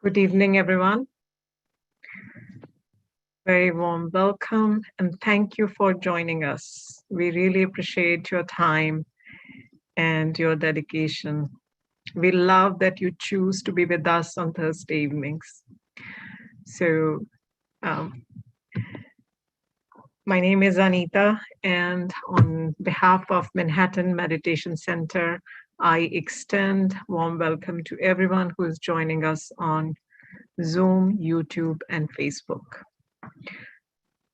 Good evening, everyone. Very warm welcome and thank you for joining us. We really appreciate your time and your dedication. We love that you choose to be with us on Thursday evenings. So, my name is Anita, and on behalf of Manhattan Meditation Center, I extend warm welcome to everyone who is joining us on Zoom, YouTube, and Facebook.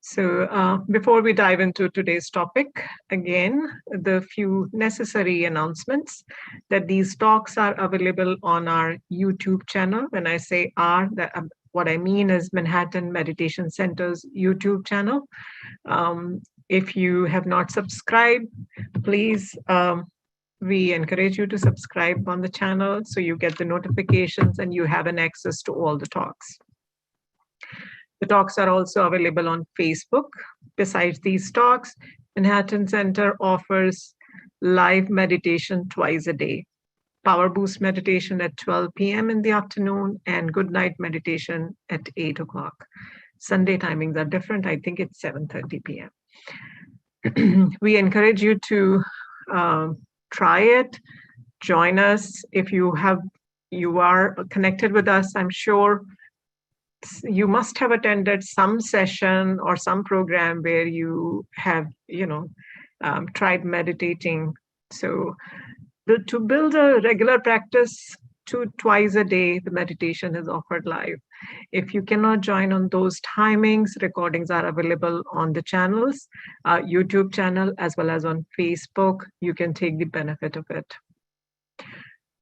So before we dive into today's topic, again, the few necessary announcements that these talks are available on our YouTube channel. When I say our, what I mean is Manhattan Meditation Center's YouTube channel. If you have not subscribed, please, we encourage you to subscribe on the channel so you get the notifications and you have an access to all the talks. The talks are also available on Facebook. Besides these talks, Manhattan Center offers live meditation twice a day. Power Boost meditation at 12 p.m. in the afternoon and Good Night meditation at 8 o'clock. Sunday timings are different. I think it's 7:30 p.m. We encourage you to try it, join us. If you are connected with us, I'm sure you must have attended some session or some program where you have, tried meditating. So to build a regular practice, twice a day, the meditation is offered live. If you cannot join on those timings, recordings are available on the channels, YouTube channel, as well as on Facebook. You can take the benefit of it.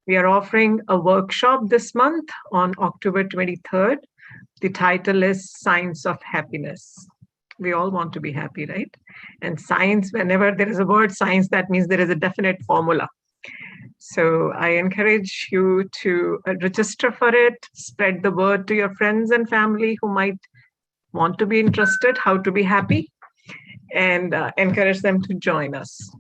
We are offering a workshop this month on October 23rd. The title is Science of Happiness. We all want to be happy, right? And science, whenever there is a word science, that means there is a definite formula. So I encourage you to register for it, spread the word to your friends and family who might want to be interested, how to be happy, and encourage them to join us.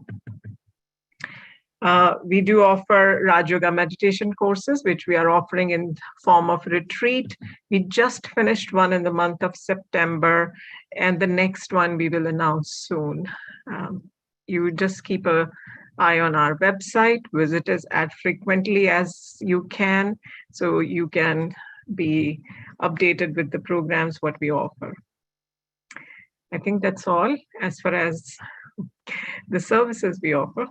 We do offer Raj Yoga meditation courses, which we are offering in form of retreat. We just finished one in the month of September, and the next one we will announce soon. You just keep an eye on our website, visit us as frequently as you can, so you can be updated with the programs, what we offer. I think that's all as far as the services we offer.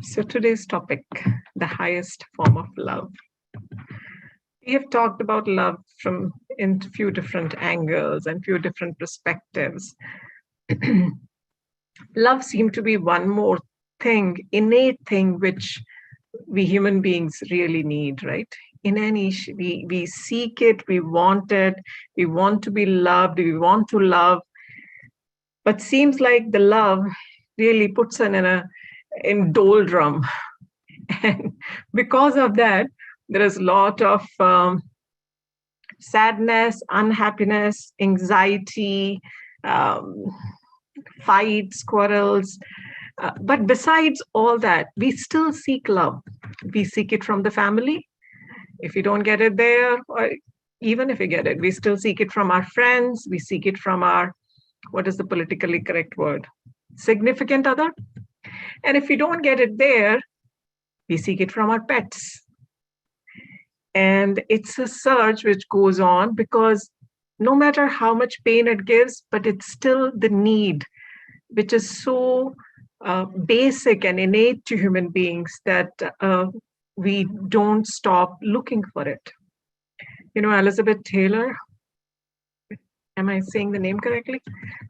So today's topic, the highest form of love. We have talked about love from in a few different angles and few different perspectives. Love seems to be one more thing, innate thing, which we human beings really need, right? We seek it, we want to be loved, we want to love, but seems like the love really puts us in doldrum. And because of that, there is a lot of sadness, unhappiness, anxiety, fights, quarrels. But besides all that, we still seek love. We seek it from the family. If you don't get it there, or even if you get it, we still seek it from our friends. We seek it from our, what is the politically correct word? Significant other. And if we don't get it there, we seek it from our pets. And it's a surge which goes on because no matter how much pain it gives, but it's still the need, which is so basic and innate to human beings that we don't stop looking for it. Elizabeth Taylor, am I saying the name correctly?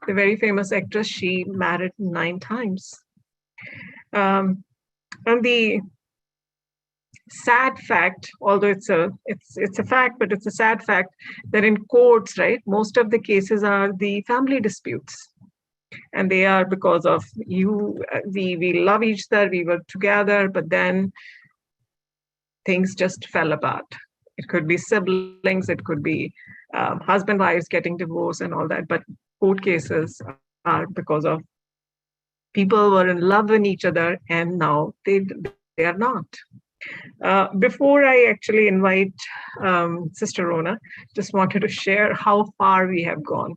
The very famous actress, she married 9 times. And the sad fact, although it's a fact, but it's a sad fact that in courts, right, most of the cases are the family disputes, and they are because of we love each other, we were together, but then things just fell apart. It could be siblings, it could be husband wives getting divorced and all that, but court cases are because of people were in love with each other and now they are not. Before I actually invite Sister Rona, just wanted to share how far we have gone.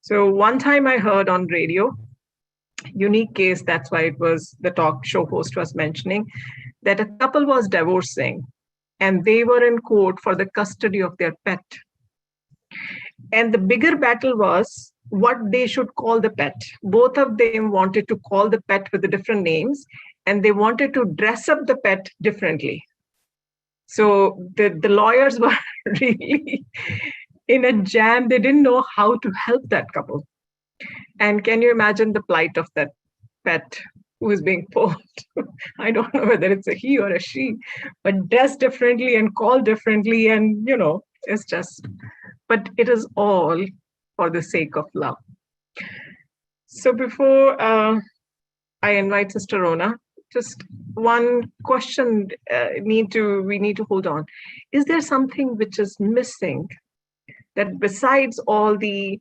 So one time I heard on radio, unique case, that's why it was the talk show host was mentioning, that a couple was divorcing and they were in court for the custody of their pet. And the bigger battle was what they should call the pet. Both of them wanted to call the pet with the different names, and they wanted to dress up the pet differently. So the lawyers were really in a jam. They didn't know how to help that couple. And can you imagine the plight of that pet who is being pulled? I don't know whether it's a he or a she, but dressed differently and called differently. And, it's just, but it is all for the sake of love. So before I invite Sister Rona, just one question we need to hold on. Is there something which is missing, that besides all the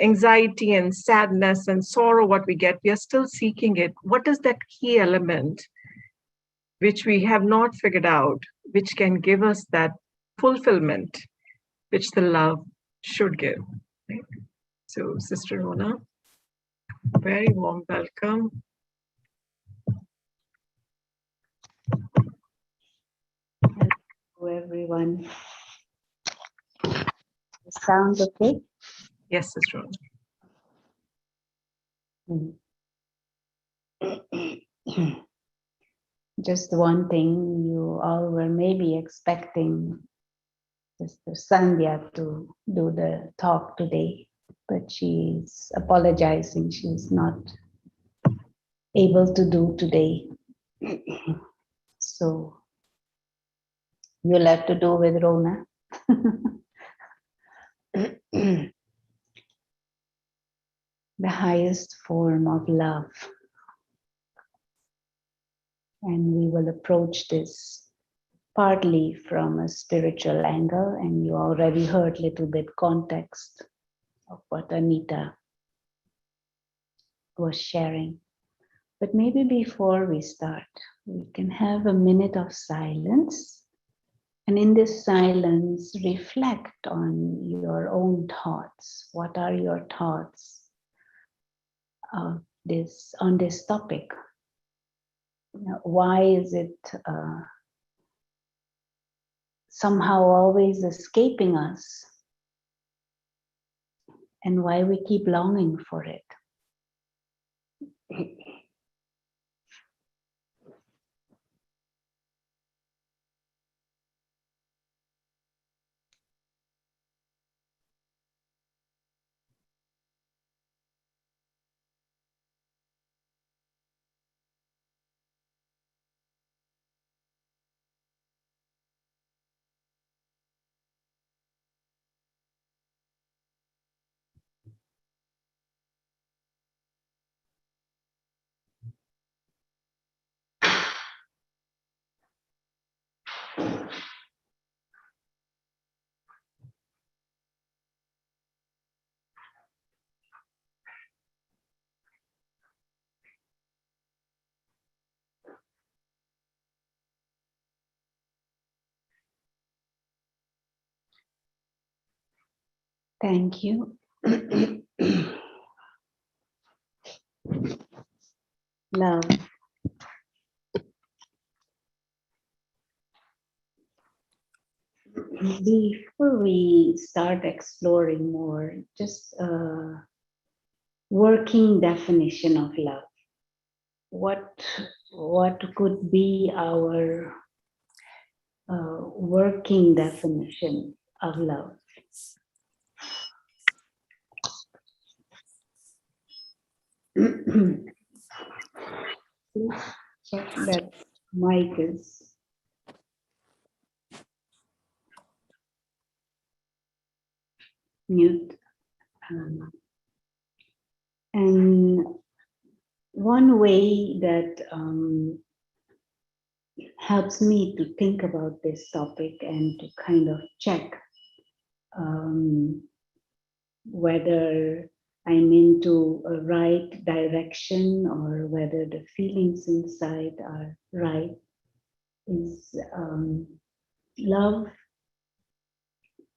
anxiety and sadness and sorrow what we get, we are still seeking it? What is that key element which we have not figured out, which can give us that fulfillment which the love should give? Right? So Sister Rona, very warm welcome. Hello everyone. Sound okay? Yes, Sister Rona. Just one thing, you all were maybe expecting Sister Sandhya to do the talk today, but she's apologizing. She's not able to do today. So you'll have to do with Rona. The highest form of love. And we will approach this partly from a spiritual angle, and you already heard a little bit context of what Anita was sharing. But maybe before we start, we can have a minute of silence, and in this silence, reflect on your own thoughts. What are your thoughts of on this topic? Why is it somehow always escaping us, and why we keep longing for it? Thank you. Love. Before we start exploring more, just a working definition of love. What could be our working definition of love? Please check that mic is mute. And one way that helps me to think about this topic and to kind of check whether I'm into a right direction or whether the feelings inside are right is love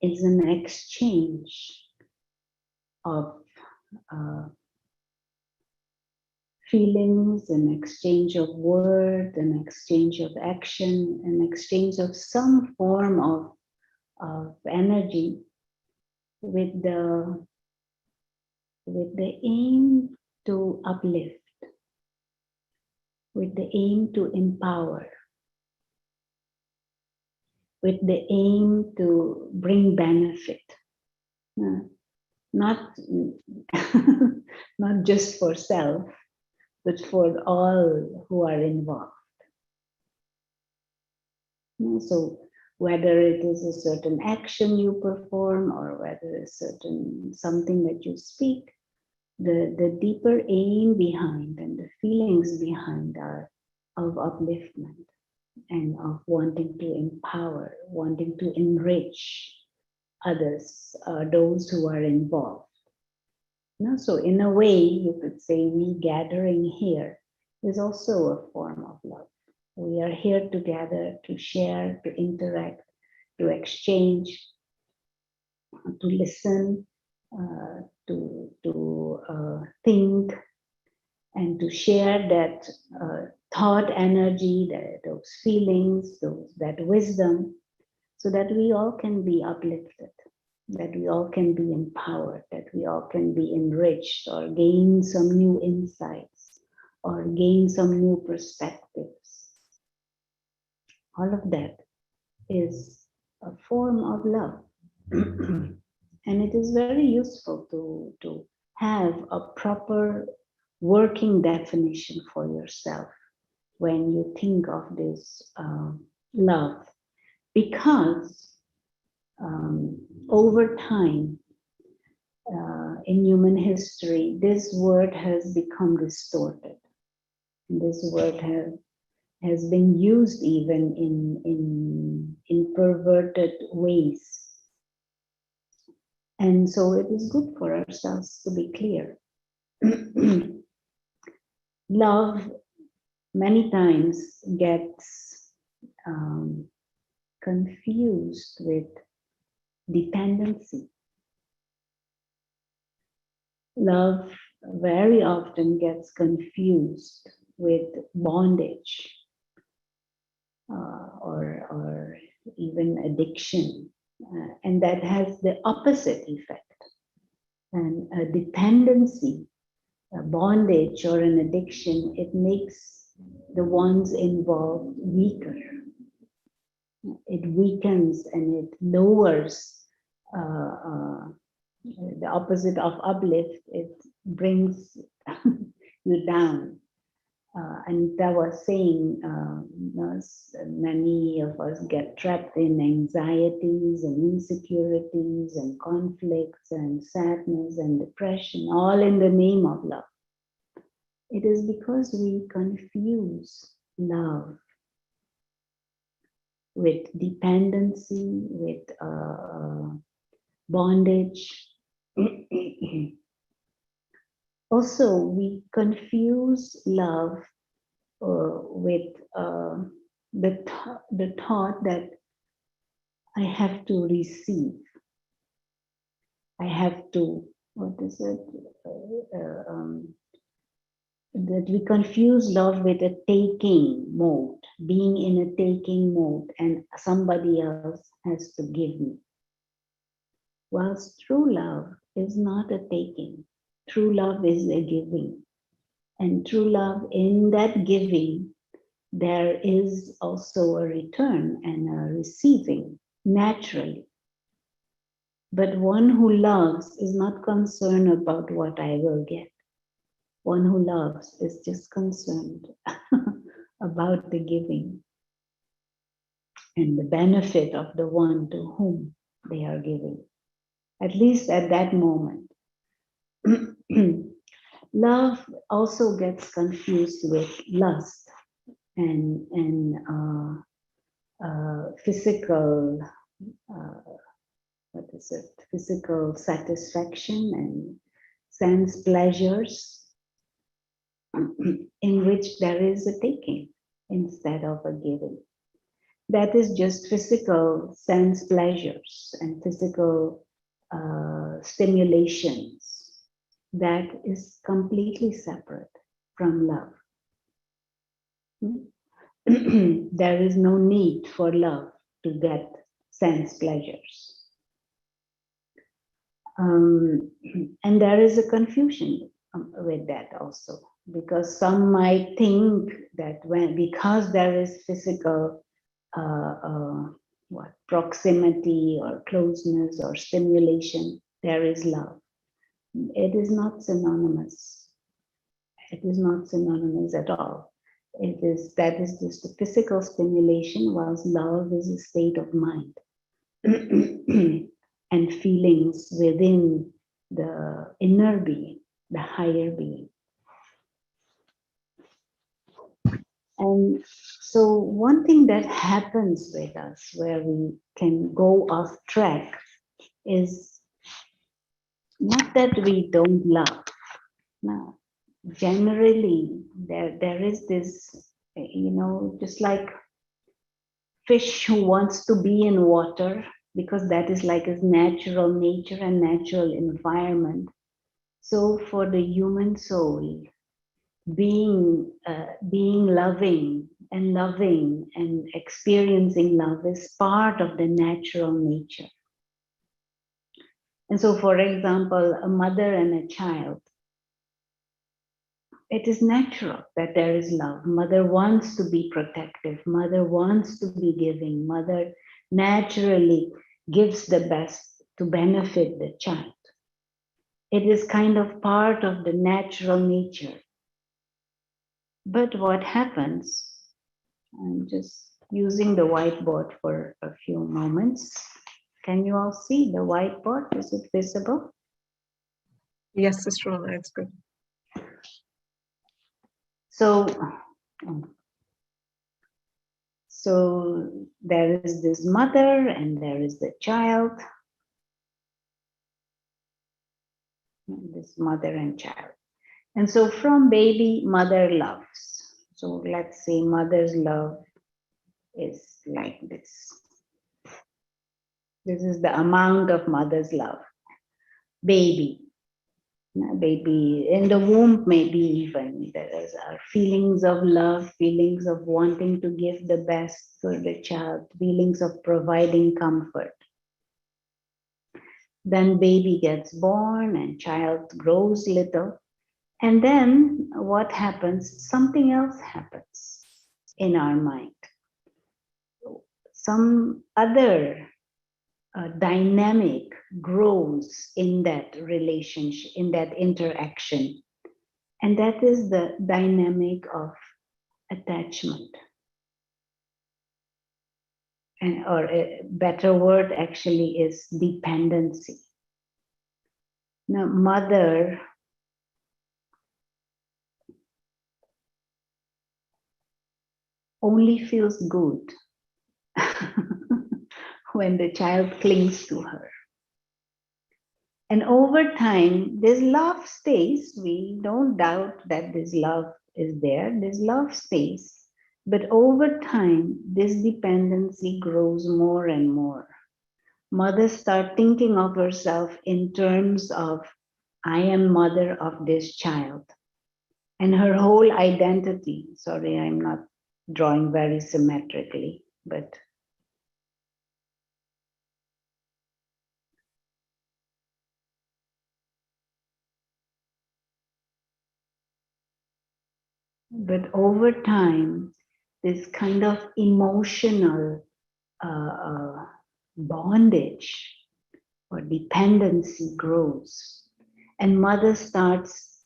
is an exchange of feelings, an exchange of word, an exchange of action, an exchange of some form of energy with the aim to uplift, with the aim to empower, with the aim to bring benefit. Not, not just for self, but for all who are involved. So whether it is a certain action you perform or whether it's certain something that you speak, the deeper aim behind and the feelings behind are of upliftment and of wanting to empower, wanting to enrich others, those who are involved. So in a way, you could say we gathering here is also a form of love. We are here together to share, to interact, to exchange, to listen, to think, and to share that thought energy, those feelings, that wisdom, so that we all can be uplifted, that we all can be empowered, that we all can be enriched or gain some new insights or gain some new perspectives. All of that is a form of love. And it is very useful to have a proper working definition for yourself when you think of this love, because over time in human history, this word has become distorted. This word has been used even in perverted ways. And so it is good for ourselves to be clear. Love many times gets confused with dependency. Love very often gets confused with bondage or even addiction. And that has the opposite effect. And a dependency, a bondage or an addiction, it makes the ones involved weaker. It weakens and it lowers the opposite of uplift. It brings you down. Anita was saying many of us get trapped in anxieties and insecurities and conflicts and sadness and depression, all in the name of love. It is because we confuse love with dependency, with bondage. Also, we confuse love with the thought that I have to receive. I have to, what is it? That we confuse love with a taking mode, being in a taking mode, and somebody else has to give me. Whilst true love is not a taking. True love is a giving. And true love, in that giving, there is also a return and a receiving naturally. But one who loves is not concerned about what I will get. One who loves is just concerned about the giving and the benefit of the one to whom they are giving. at least at that moment. Love also gets confused with lust and physical, what is it? Physical satisfaction and sense pleasures in which there is a taking instead of a giving. That is just physical sense pleasures and physical stimulations. That is completely separate from love. There is no need for love to get sense pleasures. And there is a confusion with that also, because some might think that because there is physical proximity or closeness or stimulation, there is love. It is not synonymous. It is not synonymous at all. That is just a physical stimulation, whilst love is a state of mind and feelings within the inner being, the higher being. And so one thing that happens with us where we can go off track is not that we don't love. No. Generally, there is this, just like fish who wants to be in water because that is like his natural nature and natural environment. So for the human soul, being loving and experiencing love is part of the natural nature. And so, for example, a mother and a child, it is natural that there is love. Mother wants to be protective. Mother wants to be giving. Mother naturally gives the best to benefit the child. It is kind of part of the natural nature. But what happens, I'm just using the whiteboard for a few moments. Can you all see the whiteboard? Is it visible? Yes, Sister Rona, it's good. So there is this mother and there is the child. This mother and child. And so from baby, mother loves. So let's say mother's love is like this. This is the amount of mother's love. Baby in the womb, maybe even there are feelings of love, feelings of wanting to give the best for the child, feelings of providing comfort. Then baby gets born and child grows little. And then what happens? Something else happens in our mind. Some other dynamic grows in that relationship, in that interaction. And that is the dynamic of attachment. Or a better word actually is dependency. Now, mother only feels good when the child clings to her. And over time, this love stays. We don't doubt that this love is there. This love stays. But over time, this dependency grows more and more. Mothers start thinking of herself in terms of, I am mother of this child. And her whole identity, sorry, I'm not drawing very symmetrically, but over time, this kind of emotional bondage or dependency grows. And mother starts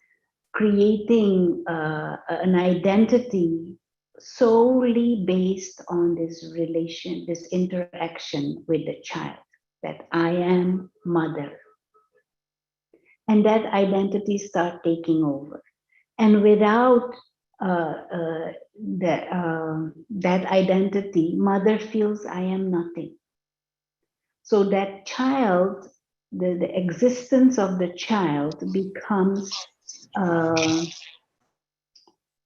creating an identity solely based on this relation, this interaction with the child, that I am mother. and that identity start taking over. And without that identity, mother feels I am nothing. So that child, the existence of the child uh,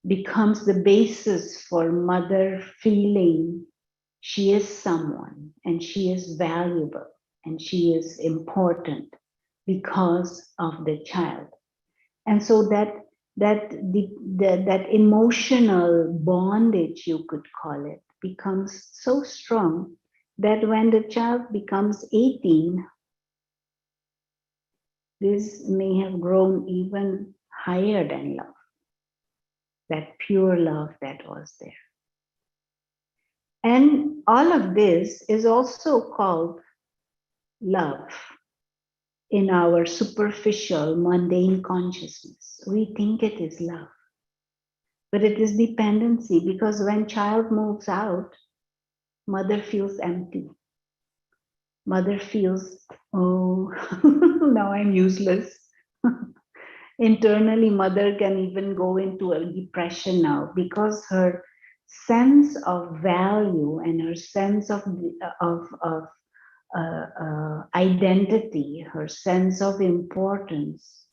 becomes the basis for mother feeling she is someone and she is valuable and she is important because of the child. And so that emotional bondage, you could call it, becomes so strong that when the child becomes 18, this may have grown even higher than love, that pure love that was there. And all of this is also called love in our superficial, mundane consciousness. We think it is love, but it is dependency, because when child moves out, mother feels empty. Mother feels, oh, now I'm useless. Internally, mother can even go into a depression now, because her sense of value and her sense of identity, her sense of importance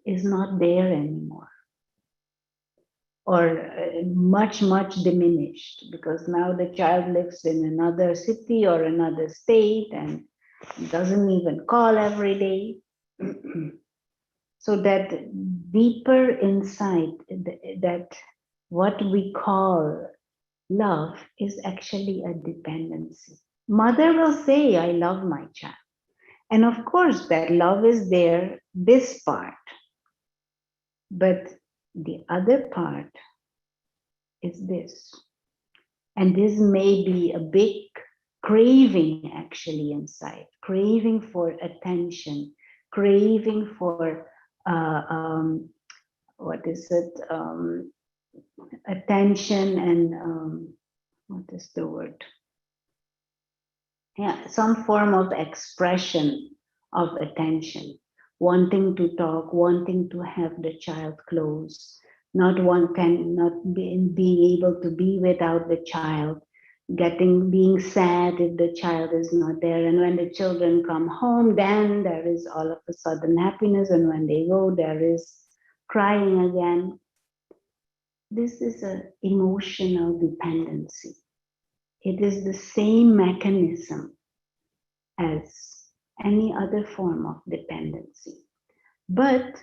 is not there anymore, or much diminished, because now the child lives in another city or another state and doesn't even call every day. So that deeper insight, that what we call love is actually a dependency. Mother will say, I love my child. And of course, that love is there, this part. But the other part is this. And this may be a big craving actually inside, craving for attention, craving for, what is it? Attention and, what is the word? Yeah, some form of expression of attention, wanting to talk, wanting to have the child close, not being able to be without the child, being sad if the child is not there. And when the children come home, then there is all of a sudden happiness, and when they go, there is crying again. This is an emotional dependency. It is the same mechanism as any other form of dependency. But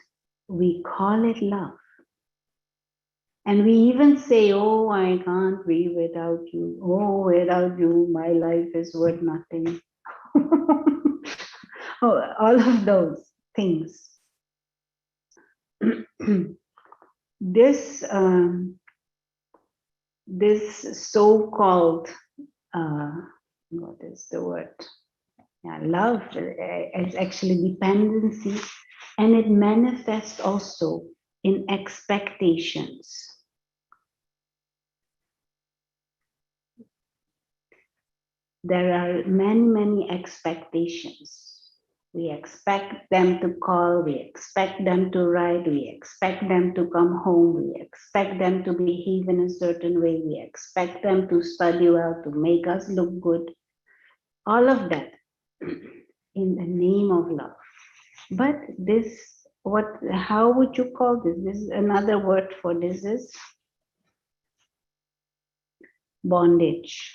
we call it love. And we even say, oh, I can't be without you. Oh, without you, my life is worth nothing. Oh, all of those things. This this so-called, what is the word? Yeah, love is actually dependency, and it manifests also in expectations. There are many expectations. We expect them to call, we expect them to write, we expect them to come home, we expect them to behave in a certain way, we expect them to study well, to make us look good. All of that in the name of love. But this, how would you call this? This is another word for this is bondage.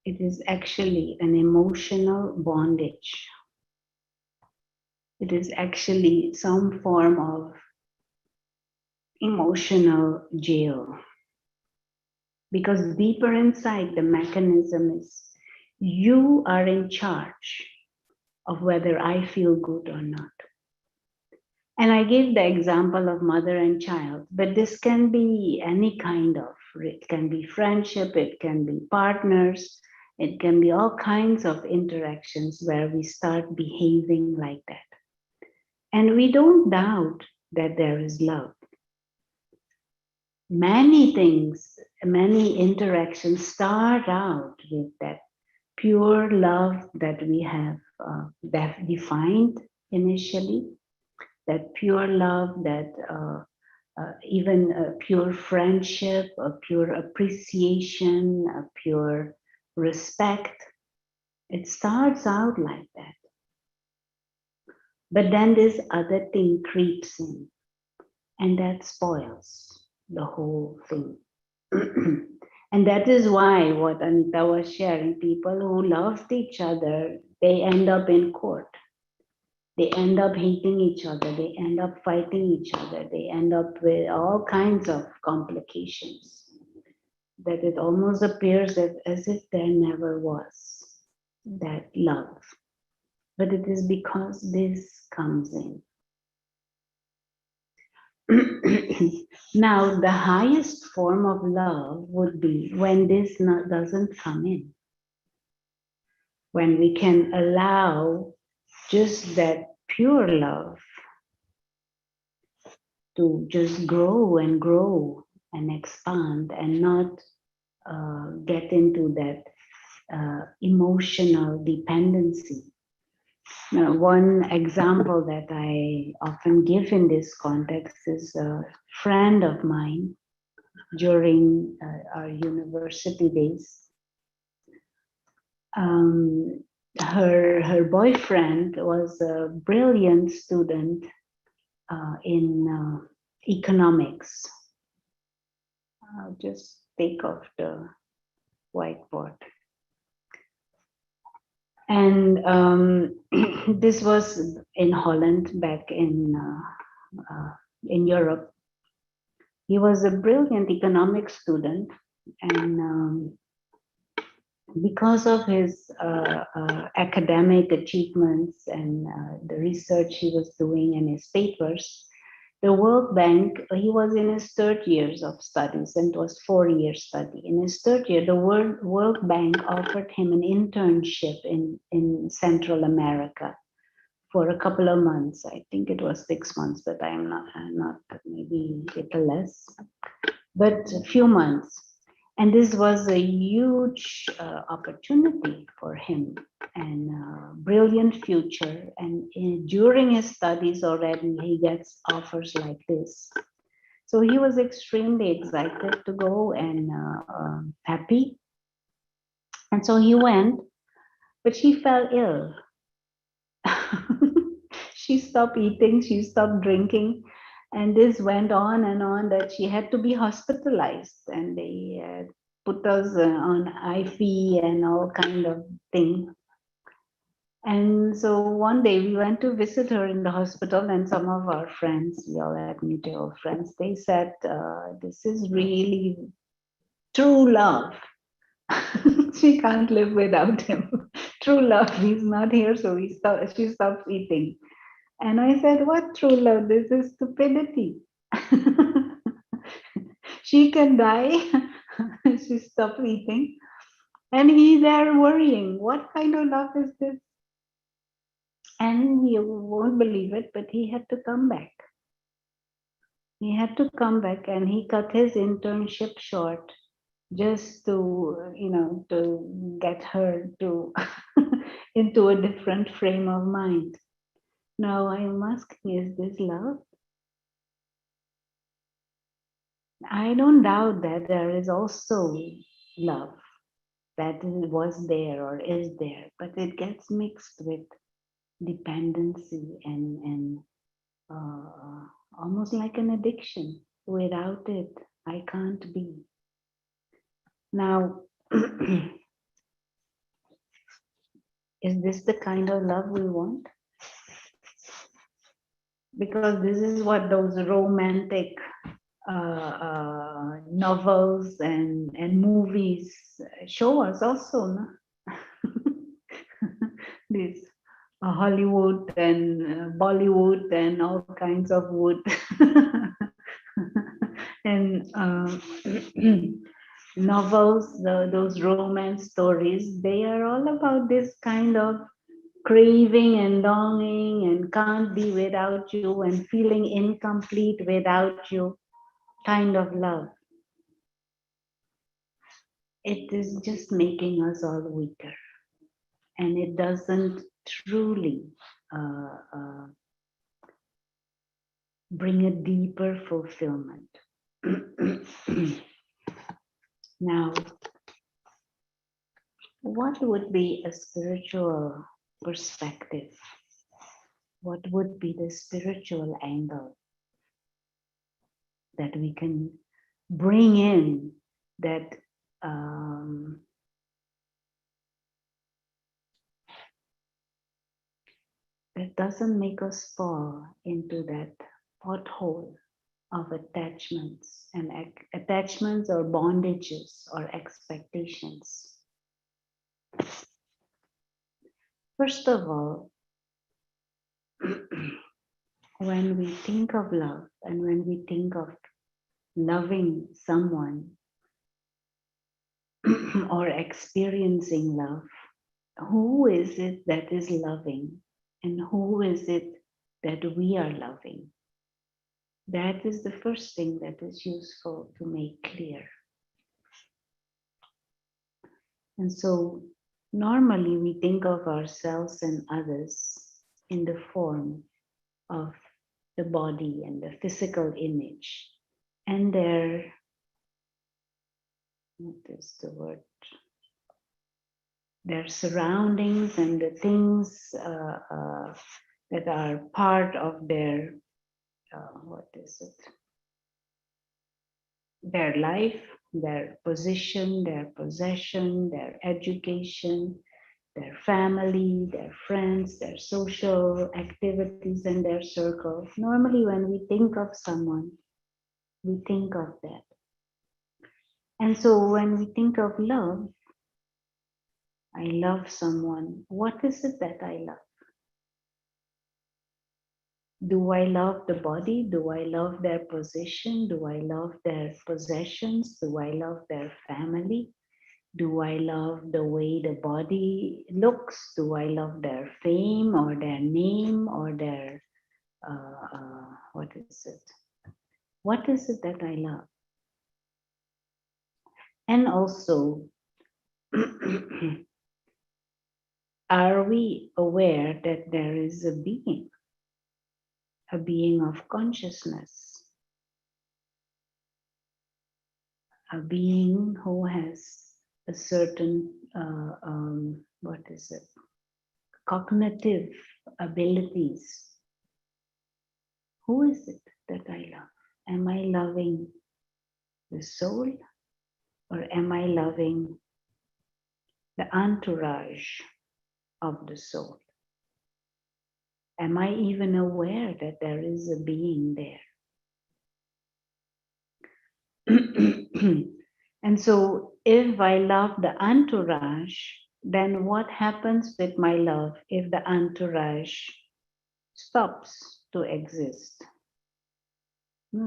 It is actually an emotional bondage. It is actually some form of emotional jail. Because deeper inside, the mechanism is you are in charge of whether I feel good or not. And I gave the example of mother and child, but this can be any kind of, it can be friendship, it can be partners, it can be all kinds of interactions where we start behaving like that. And we don't doubt that there is love. Many things, many interactions start out with that pure love that we have defined initially, that pure love, that even a pure friendship, a pure appreciation, a pure respect. It starts out like that. But then this other thing creeps in, and that spoils the whole thing. And that is why what Anita was sharing, people who loved each other, they end up in court. They end up hating each other. They end up fighting each other. They end up with all kinds of complications. That it almost appears as if there never was that love. But it is because this comes in. Now, the highest form of love would be when this doesn't come in. When we can allow just that pure love to just grow and expand and not get into that emotional dependency. Now, one example that I often give in this context is a friend of mine during our university days. Her boyfriend was a brilliant student in economics. I'll just take off the whiteboard. And this was in Holland, back in Europe. He was a brilliant economics student, and because of his academic achievements and the research he was doing and his papers, the World Bank, he was in his third years of studies, and it was 4-year study. In his third year, the World Bank offered him an internship in Central America for a couple of months. I think it was 6 months, but I'm not maybe a little less, but a few months. And this was a huge opportunity for him and a brilliant future. And during his studies already, he gets offers like this. So he was extremely excited to go and happy. And so he went, but she fell ill. She stopped eating, she stopped drinking. And this went on and on, that she had to be hospitalized, and they put us on IV and all kind of thing. And so one day we went to visit her in the hospital, and some of our friends, we all had mutual friends, they said, this is really true love. She can't live without him. True love, he's not here, so she stops eating. And I said, what true love? This is stupidity. She can die. She stops eating. And he's there worrying, what kind of love is this? And you won't believe it, but he had to come back. He had to come back, and he cut his internship short just to, to get her to into a different frame of mind. Now I'm asking, is this love? I don't doubt that there is also love that was there or is there, but it gets mixed with dependency and almost like an addiction. Without it, I can't be. Now, is this the kind of love we want? Because this is what those romantic novels and movies show us also, no? This Hollywood and Bollywood and all kinds of wood and novels, those romance stories, they are all about this kind of craving and longing and can't be without you and feeling incomplete without you kind of love. It is just making us all weaker, and it doesn't truly bring a deeper fulfillment. Now, what would be a spiritual perspective? What would be the spiritual angle that we can bring in that that doesn't make us fall into that pothole of attachments and attachments or bondages or expectations? First of all, when we think of love and when we think of loving someone or experiencing love, who is it that is loving and who is it that we are loving? That is the first thing that is useful to make clear. And so normally we think of ourselves and others in the form of the body and the physical image and their, what is the word? Their surroundings and the things that are part of their, what is it? Their life, their position, their possession, their education, their family, their friends, their social activities, and their circle. Normally, when we think of someone, we think of that. And so, when we think of love, I love someone. What is it that I love? Do I love the body? Do I love their position? Do I love their possessions? Do I love their family? Do I love the way the body looks? Do I love their fame or their name or their, what is it? What is it that I love? And also, are we aware that there is a being of consciousness, a being who has a certain, what is it, cognitive abilities? Who is it that I love? Am I loving the soul or am I loving the entourage of the soul? Am I even aware that there is a being there? And so if I love the entourage, then what happens with my love if the entourage stops to exist?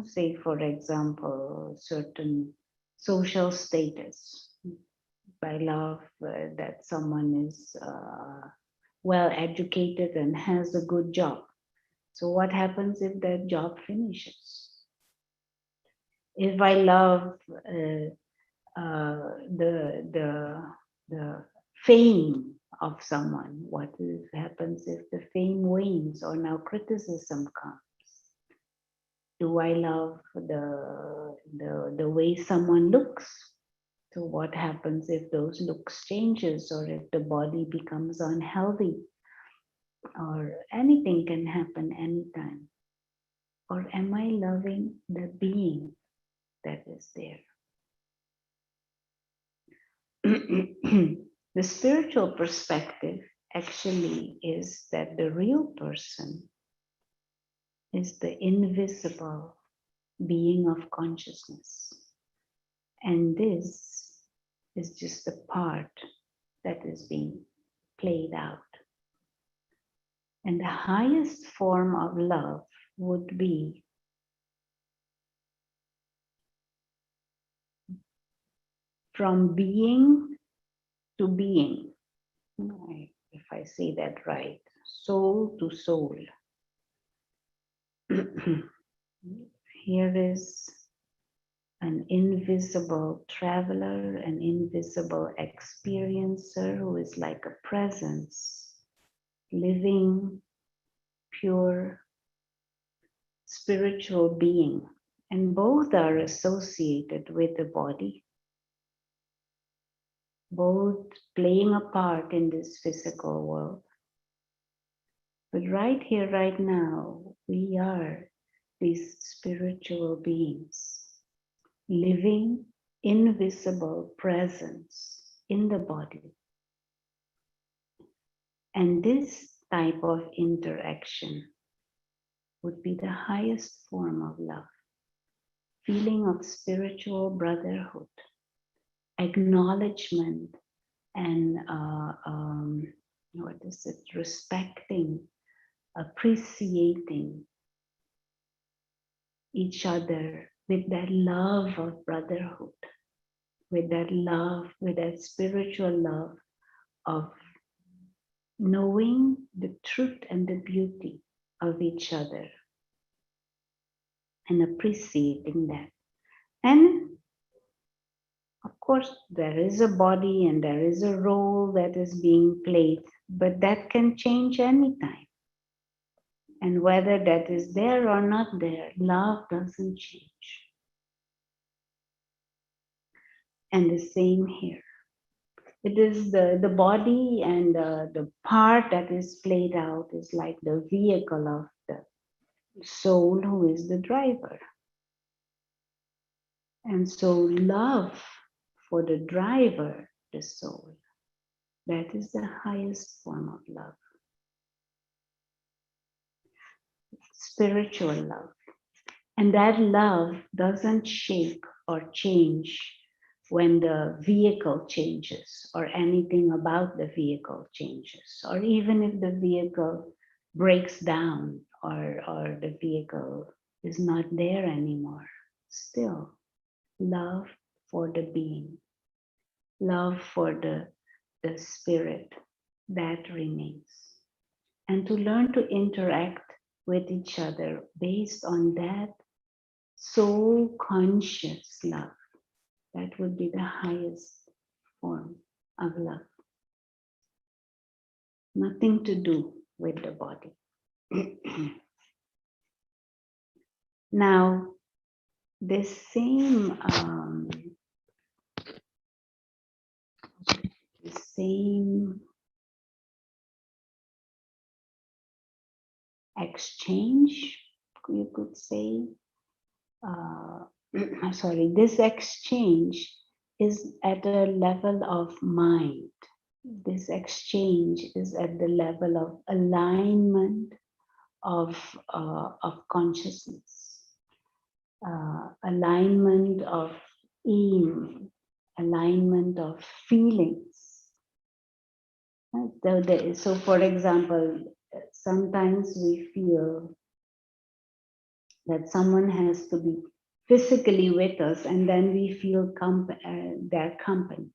Say, for example, certain social status. I love that someone is well educated and has a good job. So what happens if that job finishes? If I love the fame of someone, what happens if the fame wanes or now criticism comes? Do I love the way someone looks? So what happens if those looks changes or if the body becomes unhealthy? Or anything can happen anytime. Or am I loving the being that is there? The spiritual perspective actually is that the real person is the invisible being of consciousness. And this is just the part that is being played out. And the highest form of love would be from being to being. If I say that right, soul to soul. Here is an invisible traveler, an invisible experiencer who is like a presence living, pure, spiritual being. And both are associated with the body, both playing a part in this physical world. But right here, right now, we are these spiritual beings living invisible presence in the body. And this type of interaction would be the highest form of love, feeling of spiritual brotherhood, acknowledgement, and what is it? Respecting, appreciating each other with that love of brotherhood, with that love, with that spiritual love of knowing the truth and the beauty of each other and appreciating that. And of course, there is a body and there is a role that is being played, but that can change anytime. And whether that is there or not there, love doesn't change. And the same here. It is the body and the part that is played out is like the vehicle of the soul who is the driver. And so love for the driver, the soul, that is the highest form of love. Spiritual love. And that love doesn't shake or change when the vehicle changes or anything about the vehicle changes, or even if the vehicle breaks down or the vehicle is not there anymore. Still, love for the being, love for the spirit that remains. And to learn to interact with each other based on that soul conscious love. That would be the highest form of love. Nothing to do with the body. Now, this same exchange, you could say, this exchange is at a level of mind. This exchange is at the level of alignment of consciousness, alignment of aim, alignment of feelings. So for example, sometimes we feel that someone has to be physically with us and then we feel their company.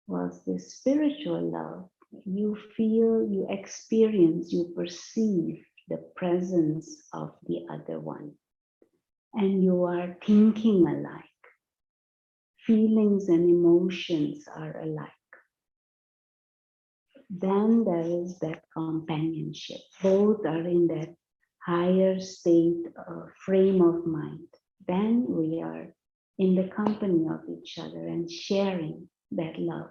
Was the spiritual love, you feel, you experience, you perceive the presence of the other one. And you are thinking alike. Feelings and emotions are alike. Then there is that companionship. Both are in that higher state frame of mind. Then we are in the company of each other and sharing that love.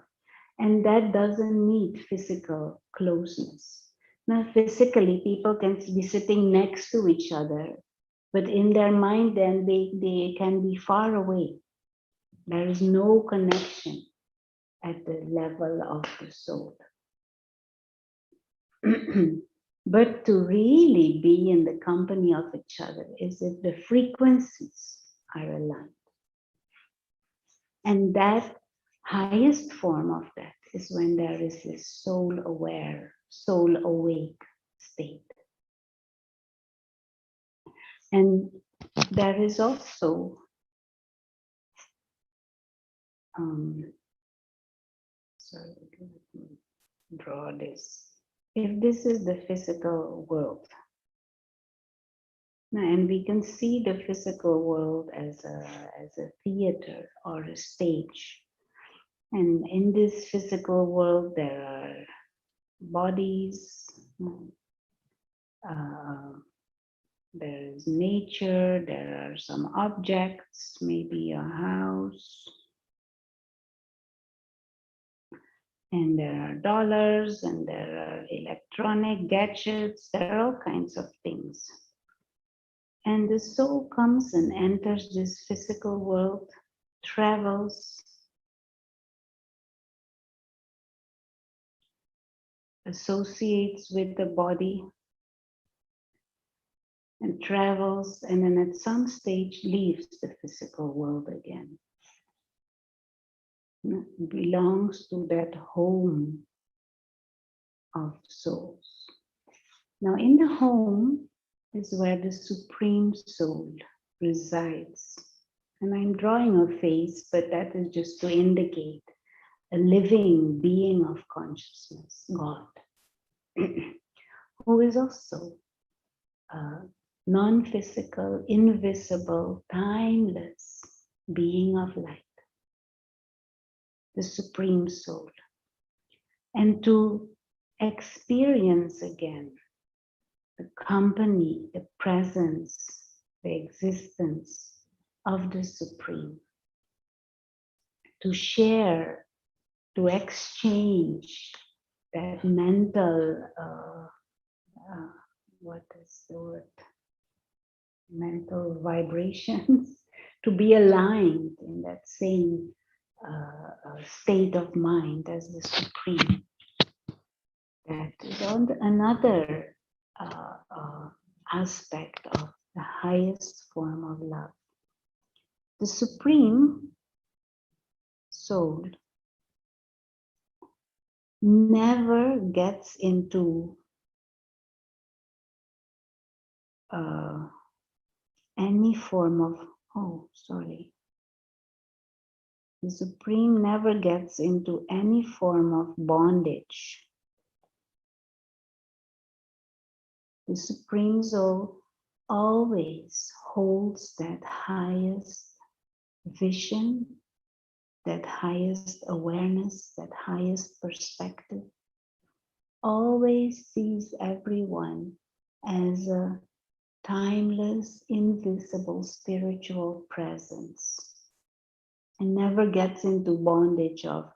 And that doesn't need physical closeness. Now, physically, people can be sitting next to each other, but in their mind, then they can be far away. There is no connection at the level of the soul. But to really be in the company of each other is if the frequencies are aligned. And that highest form of that is when there is this soul aware, soul awake state. And there is also sorry, let me draw this. If this is the physical world, and we can see the physical world as a theater or a stage. And in this physical world, there are bodies, there is nature, there are some objects, maybe a house, and there are dollars, and there are electronic gadgets, there are all kinds of things. And the soul comes and enters this physical world, travels, associates with the body, and travels, and then at some stage leaves the physical world again. It belongs to that home of souls. Now, in the home is where the Supreme Soul resides. And I'm drawing a face, but that is just to indicate a living being of consciousness, God, who is also a non-physical, invisible, timeless being of light, the Supreme Soul. And to experience again the company, the presence, the existence of the Supreme, to share, to exchange that mental, what is the word? Mental vibrations, to be aligned in that same state of mind as the Supreme. That is another aspect of the highest form of love. The Supreme Soul never gets into any form of, the Supreme never gets into any form of bondage. The Supreme Soul always holds that highest vision, that highest awareness, that highest perspective, always sees everyone as a timeless, invisible spiritual presence, and never gets into bondage of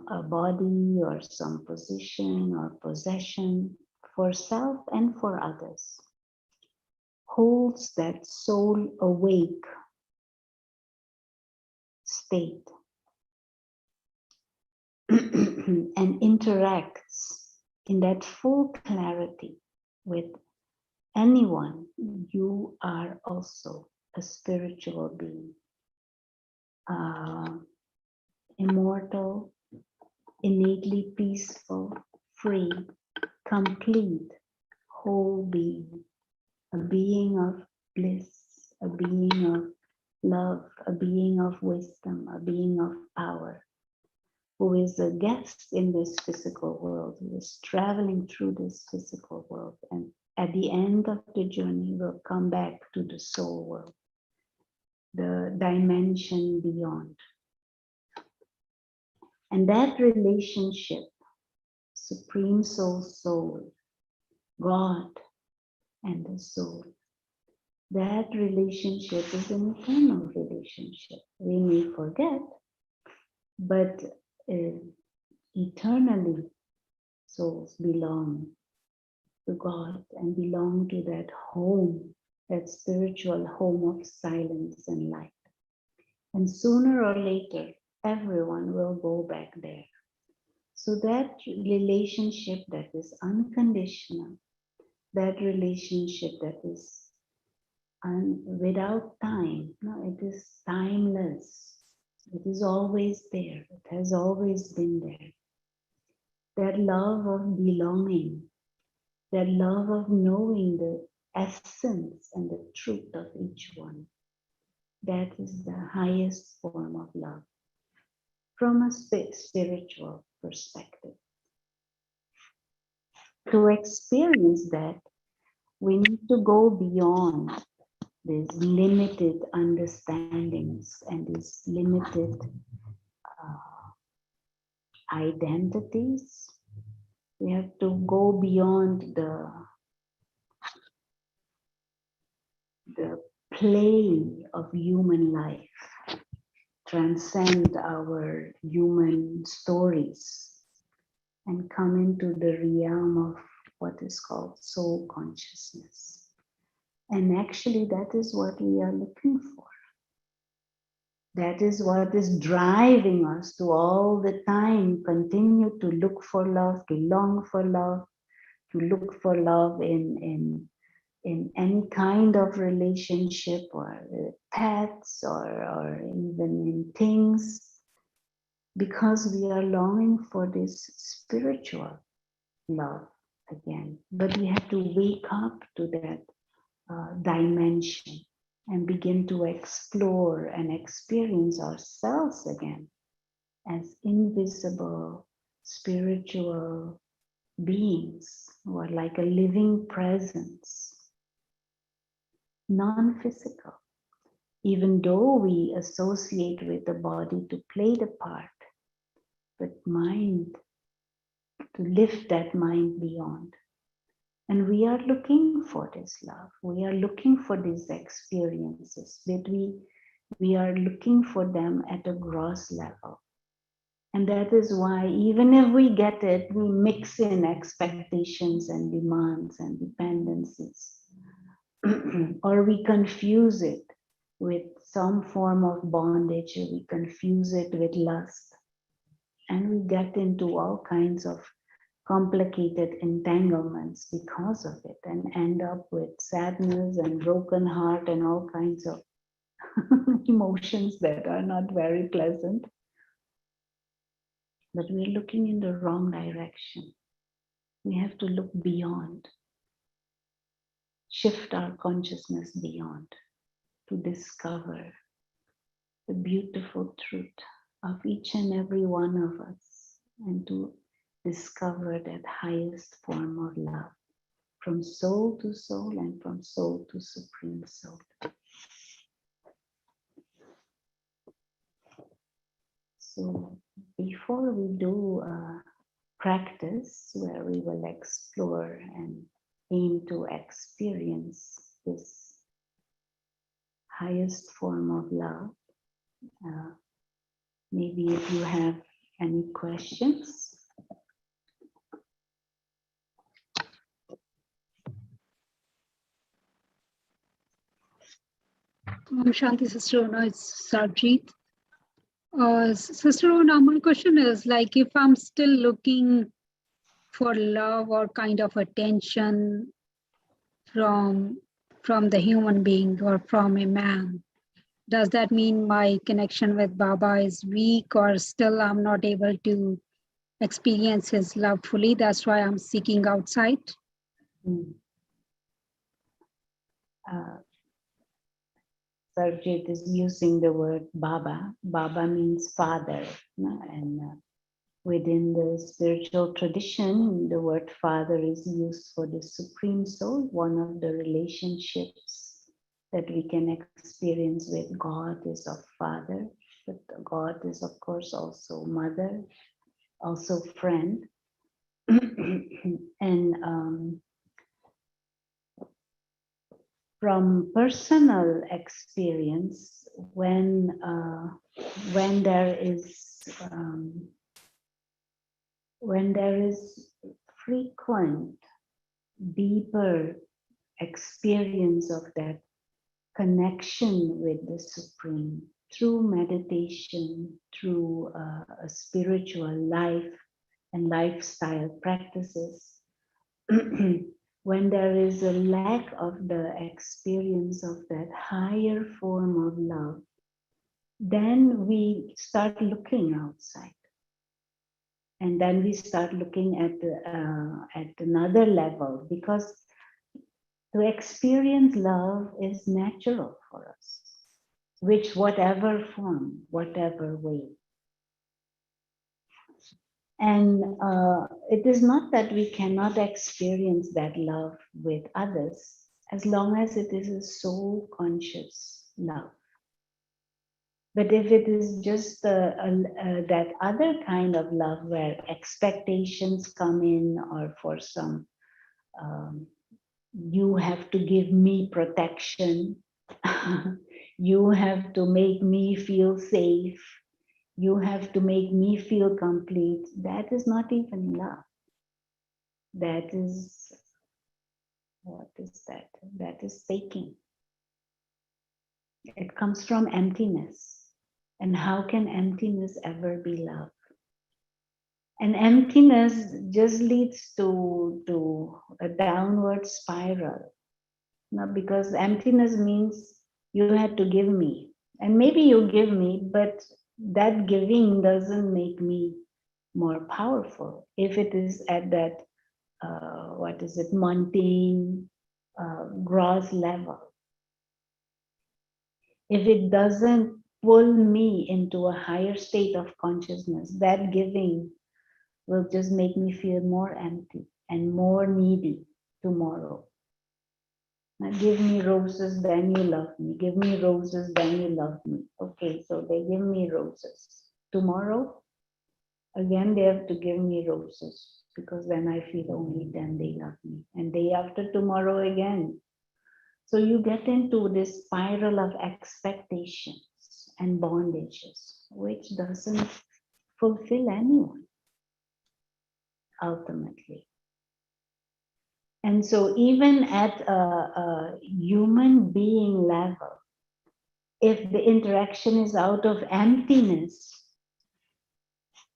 a body or some position or possession for self and for others. Holds that soul awake state and interacts in that full clarity with anyone. You are also a spiritual being, immortal, innately peaceful, free, complete, whole being, a being of bliss, a being of love, a being of wisdom, a being of power, who is a guest in this physical world, who is traveling through this physical world, and at the end of the journey will come back to the soul world, the dimension beyond. And that relationship, Supreme Soul, God and the soul, that relationship is an eternal relationship. We may forget, but eternally souls belong to God and belong to that home, that spiritual home of silence and light. And sooner or later, everyone will go back there. So that relationship that is unconditional, that relationship that is without time, no, it is timeless. It is always there. It has always been there. That love of belonging, that love of knowing the essence and the truth of each one, that is the highest form of love from a spiritual perspective. To experience that, we need to go beyond these limited understandings and these limited identities, We have to go beyond the play of human life, transcend our human stories, and come into the realm of what is called soul consciousness. And actually, that is what we are looking for. That is what is driving us to all the time continue to look for love, to long for love, to look for love in any kind of relationship, or pets, or even in things, because we are longing for this spiritual love again. But we have to wake up to that dimension and begin to explore and experience ourselves again as invisible spiritual beings who are like a living presence, non-physical. Even though we associate with the body to play the part, but mind, to lift that mind beyond. And we are looking for this love. We are looking for these experiences, but we are looking for them at a gross level. And that is why even if we get it, we mix in expectations and demands and dependencies. Or we confuse it with some form of bondage, or we confuse it with lust. And we get into all kinds of complicated entanglements because of it, and end up with sadness and broken heart and all kinds of emotions that are not very pleasant. But we're looking in the wrong direction. We have to look beyond, shift our consciousness beyond, to discover the beautiful truth of each and every one of us, and to discover that highest form of love, from soul to soul and from soul to supreme soul. So before we do a practice where we will explore and aim to experience this highest form of love, maybe if you have any questions. Shanti Sister Rona, it's Sarjeet. Sister Rona, my question is like if I'm still looking for love or kind of attention from the human being or from a man, does that mean my connection with Baba is weak, or still I'm not able to experience his love fully? That's why I'm seeking outside. Sarjeet is using the word Baba. Baba means father. And within the spiritual tradition, the word father is used for the Supreme Soul, one of the relationships that we can experience with God is of father, but God is of course also mother, also friend. And from personal experience, when there is frequent, deeper experience of that connection with the Supreme through meditation, through a spiritual life and lifestyle practices, when there is a lack of the experience of that higher form of love, then we start looking outside. And then we start looking at another level, because to experience love is natural for us, which whatever form, whatever way. And it is not that we cannot experience that love with others, as long as it is a soul conscious love. But if it is just that other kind of love where expectations come in, or for some, um, you have to give me protection, you have to make me feel safe, you have to make me feel complete, that is not even love. That is, what is that? That is taking. It comes from emptiness. And how can emptiness ever be love? And emptiness just leads to a downward spiral. Now, because emptiness means you had to give me. And maybe you give me, but that giving doesn't make me more powerful. If it is at that, what is it, mundane, gross level. If it doesn't pull me into a higher state of consciousness, that giving will just make me feel more empty and more needy tomorrow. Now, give me roses, then you love me. Give me roses, then you love me. Okay, so they give me roses. Tomorrow, again, they have to give me roses because then I feel only then they love me. And day after tomorrow again. So you get into this spiral of expectations and bondages, which doesn't fulfill anyone ultimately. And so even at a human being level, if the interaction is out of emptiness,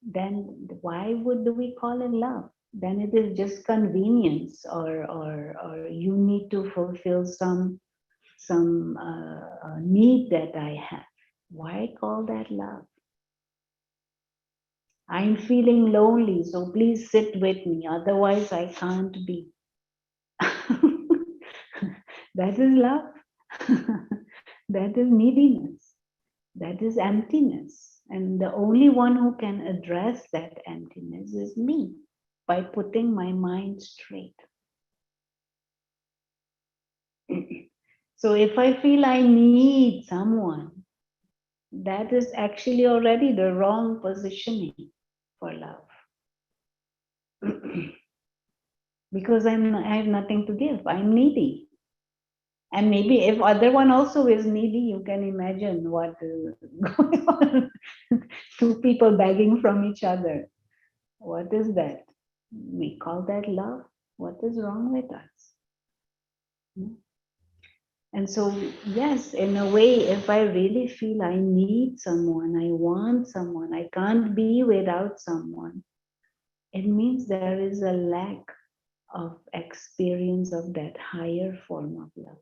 then why would we call it love? Then it is just convenience, or you need to fulfill some need that I have. Why call that love? I'm feeling lonely, so please sit with me, otherwise I can't be. That is love. That is neediness. That is emptiness. And the only one who can address that emptiness is me, by putting my mind straight. So if I feel I need someone, that is actually already the wrong positioning for love. Because I have nothing to give. I'm needy. And maybe if other one also is needy, you can imagine what is going on. Two people begging from each other. What is that? We call that love. What is wrong with us? And so, yes, in a way, if I really feel I need someone, I want someone, I can't be without someone, it means there is a lack of experience of that higher form of love.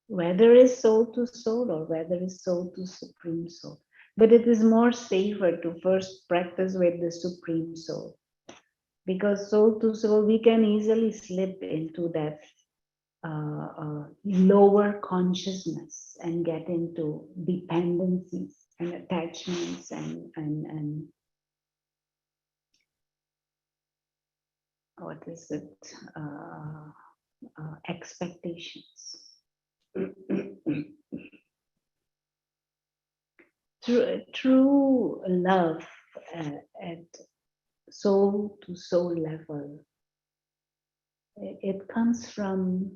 Whether it's soul to soul or whether it's soul to supreme soul. But it is more safer to first practice with the supreme soul. Because soul to soul, we can easily slip into that lower consciousness and get into dependencies and attachments and what is it, expectations. True love at soul to soul level, it comes from,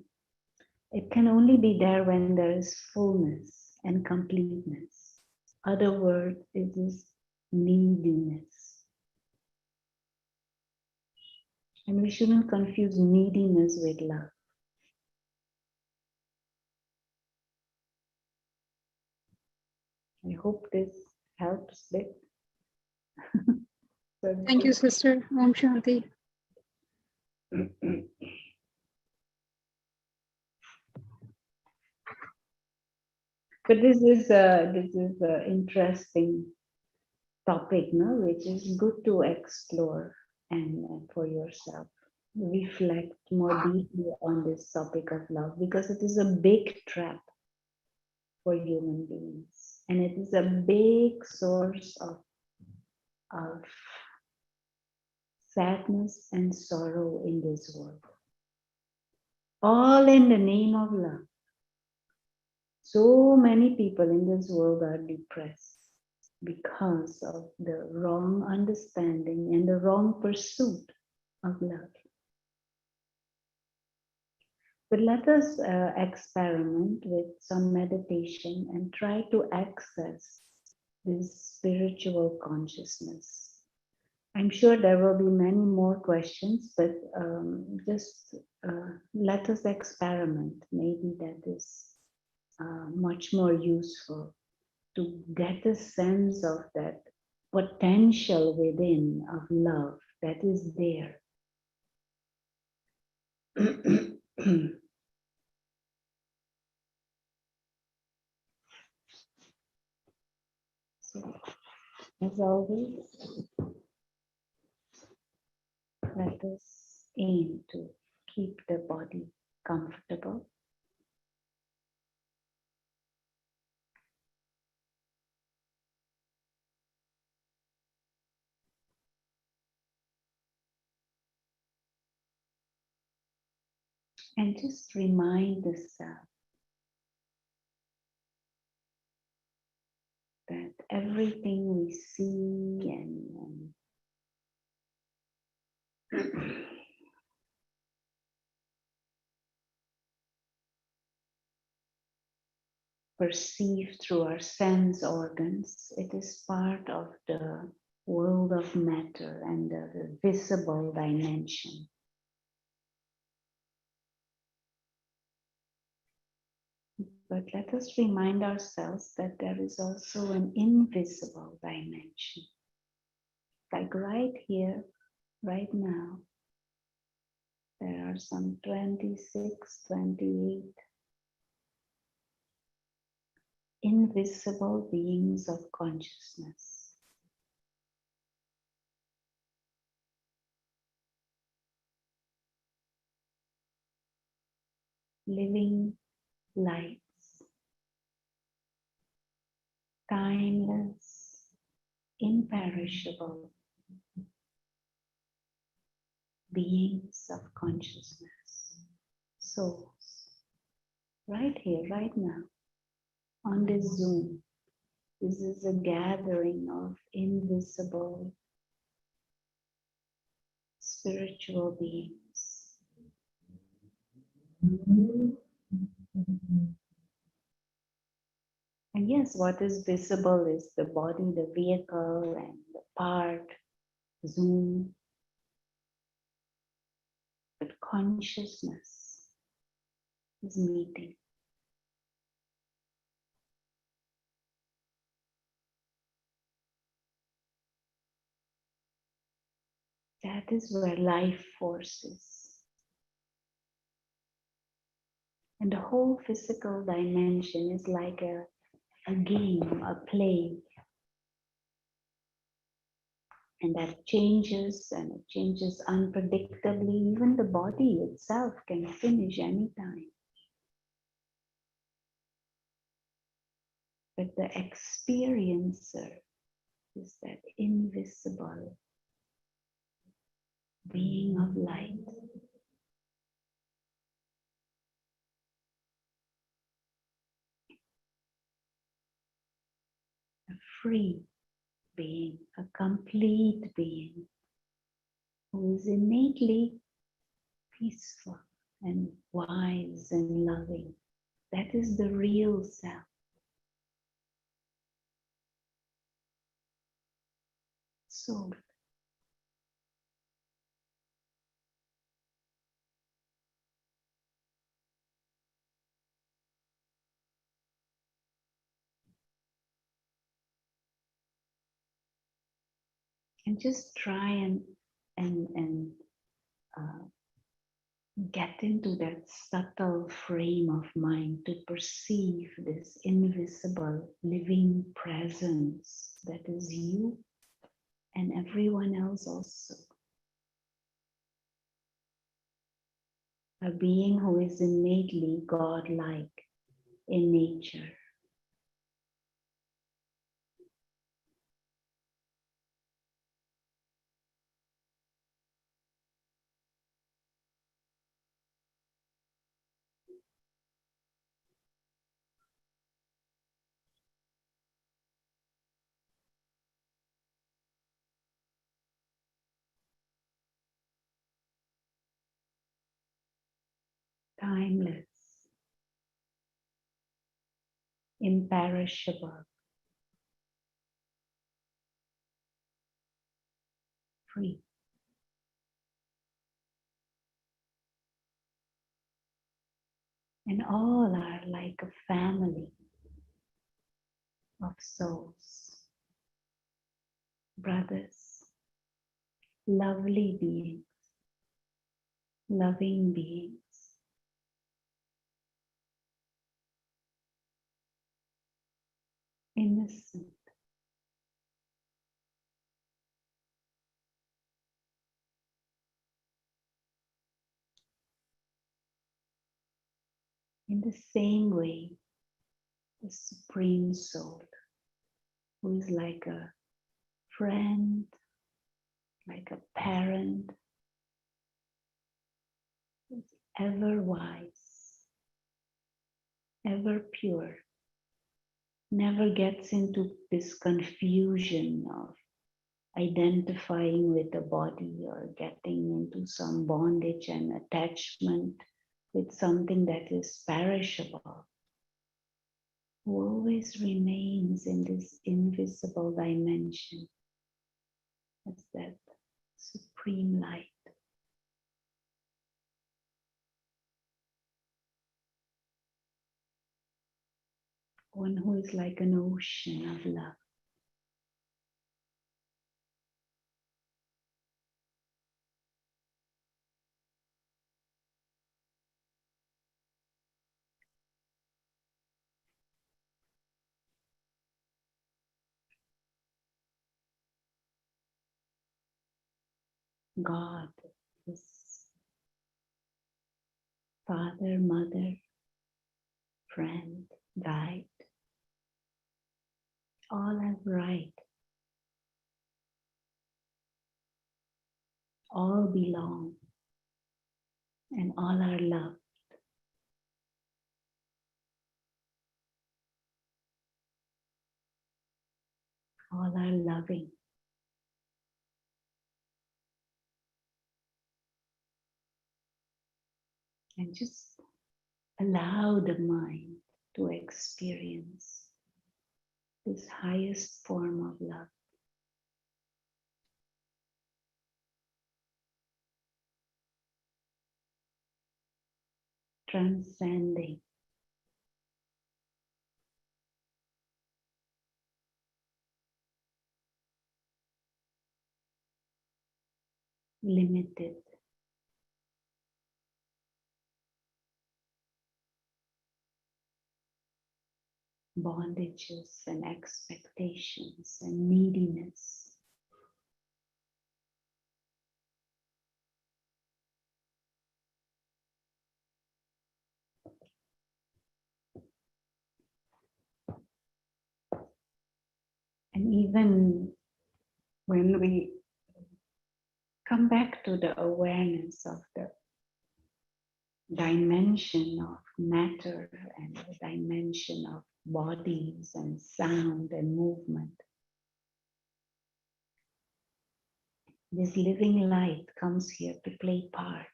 it can only be there when there is fullness and completeness. Other word, it is neediness. And we shouldn't confuse neediness with love. I hope this helps a bit. Thank you, Sister. Om Shanti. But this is a interesting topic, no? Which is good to explore and for yourself. Reflect more deeply on this topic of love, because it is a big trap for human beings. And it is a big source of sadness and sorrow in this world. All in the name of love. So many people in this world are depressed because of the wrong understanding and the wrong pursuit of love. But let us experiment with some meditation and try to access this spiritual consciousness. I'm sure there will be many more questions, but just let us experiment. Maybe that is much more useful to get a sense of that potential within of love that is there. So, as always, let us aim to keep the body comfortable. And just remind the self that everything we see and perceive through our sense organs, it is part of the world of matter and the visible dimension. But let us remind ourselves that there is also an invisible dimension. Like right here, right now, there are some 26, 28 invisible beings of consciousness. Living lights, timeless, imperishable beings of consciousness, souls, right here, right now, on this Zoom. This is a gathering of invisible spiritual beings. And yes, what is visible is the body, the vehicle, and the part, Zoom. But consciousness is meeting. That is where life force is. And the whole physical dimension is like a game, a play. And that changes, and it changes unpredictably. Even the body itself can finish anytime. But the experiencer is that invisible being of light. A free being, a complete being who is innately peaceful and wise and loving. That is the real self. So, and just try and get into that subtle frame of mind to perceive this invisible living presence that is you and everyone else also. A being who is innately godlike in nature. timeless, imperishable, free. And all are like a family of souls, brothers, lovely beings, loving beings, innocent, in the same way, the Supreme Soul, who is like a friend, like a parent, is ever wise, ever pure, never gets into this confusion of identifying with the body or getting into some bondage and attachment with something that is perishable, who always remains in this invisible dimension as that supreme light. One who is like an ocean of love. God is father, mother, friend, guide. All have right. All belong. And all are loved. All are loving. And just allow the mind to experience this highest form of love. Transcending limited bondages and expectations and neediness. And even when we come back to the awareness of the dimension of matter and the dimension of bodies and sound and movement, this living light comes here to play part.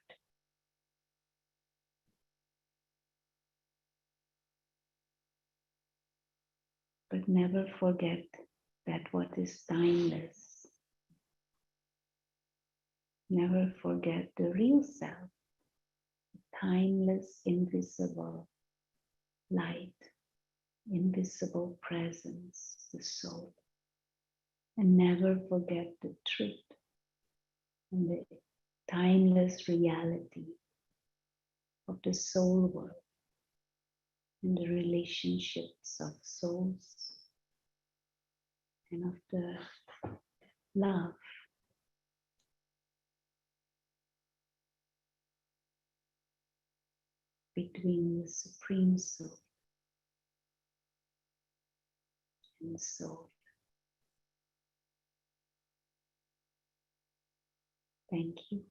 But never forget that what is timeless. Never forget the real self, timeless, invisible light, invisible presence, the soul. And never forget the truth and the timeless reality of the soul world and the relationships of souls and of the love between the Supreme Soul and the soul. Thank you.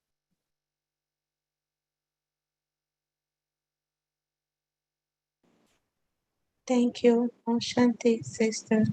Thank you, Shanti, sister.